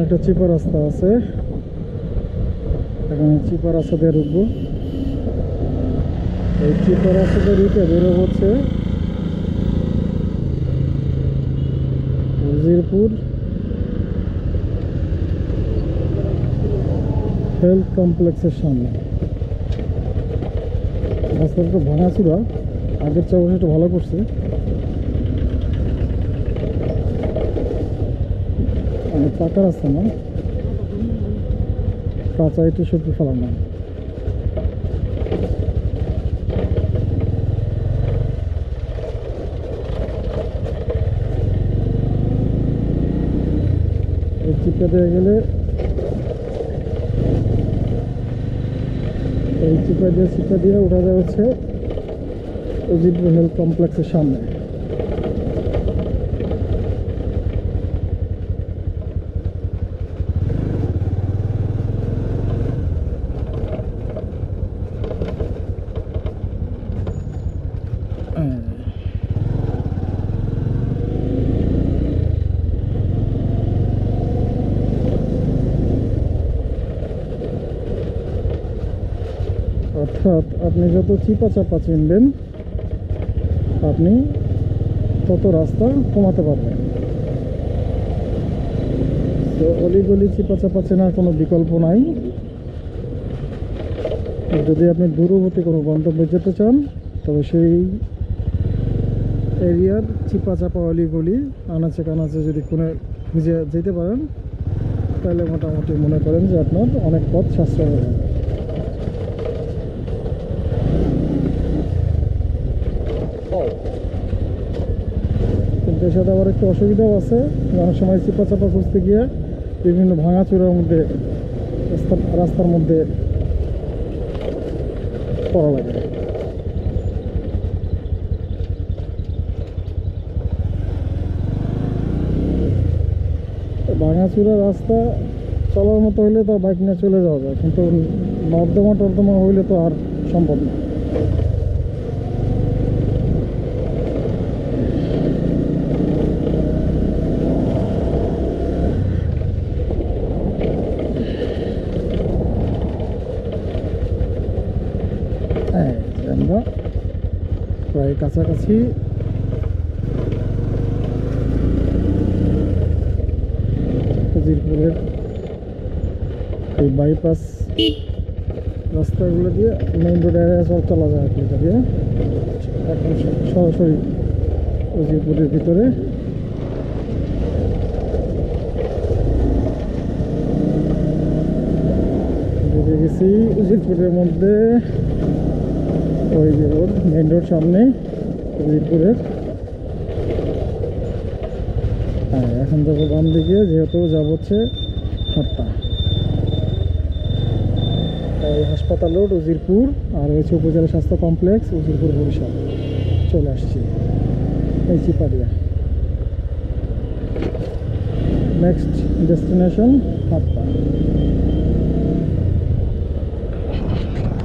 একটা চিপা রাস্তা আছে, এখানে চিপা রাস্তা দিয়ে ঢুকবো। এই চিপা রাস্তা দিয়ে ঢুকে বেরো হচ্ছে উজিরপুর হেলথ কমপ্লেক্সের সামনে। রাস্তাটা একটু ভাঙাচুরা, আগের চেয়ে অবশ্যই একটু ভালো করছে। অনেক পাকা রাস্তা না, কাঁচা ইটে সবজি ফেলানো। এই চিপা দিয়ে গেলে, এই চিপা দিয়ে উঠা যায় হচ্ছে উজিরপুর হেলথ কমপ্লেক্সের সামনে। অর্থাৎ আপনি যত চিপা চাপা চিনবেন আপনি তত রাস্তা কমাতে পারবেন। তো অলিগলি চিপা চাপা চেনার কোনো বিকল্প নাই। যদি আপনি দূরবর্তী কোনো গন্তব্যে যেতে চান তবে সেই এরিয়ার চিপা চাপা অলিগলি আনাচে কানাচে যদি কোনো খুঁজে যেতে পারেন তাহলে মোটামুটি মনে করেন যে আপনার অনেক পথ সাশ্রয় হবে। কিন্তু এর সাথে আবার একটু অসুবিধাও আছে, অনেক সময় চিপা চাপা খুঁজতে গিয়ে বিভিন্ন ভাঙাচুরার মধ্যে রাস্তার মধ্যে পড়া লাগে। ভাঙাচুরা রাস্তা চলার মতো হইলে তো বাইক নিয়ে চলে যাওয়া যায়, কিন্তু নর্দমা টর্দমা হইলে তো আর সম্ভব না। আমরা প্রায় কাছাকাছি উজিরপুরের এই বাইপাস রাস্তাগুলো দিয়ে মেইন রোড এরিয়া সব চলা যায় আর কি। এটা দিয়ে একদম সরাসরি উজিরপুরের ভিতরে। ঢুকে গেছি উজিরপুরের মধ্যে, ওই যে রোড, মেইন রোড সামনে উজিরপুরের। হ্যাঁ, এখন যাবো বাম দিকে, যেহেতু যাব হচ্ছে হাটটা, এই হাসপাতাল রোড উজিরপুর, আর হচ্ছে উপজেলা স্বাস্থ্য কমপ্লেক্স উজিরপুর বরিশাল। চলে আসছি এই চিপাডিয়া। নেক্সট ডেস্টিনেশন হাটটা।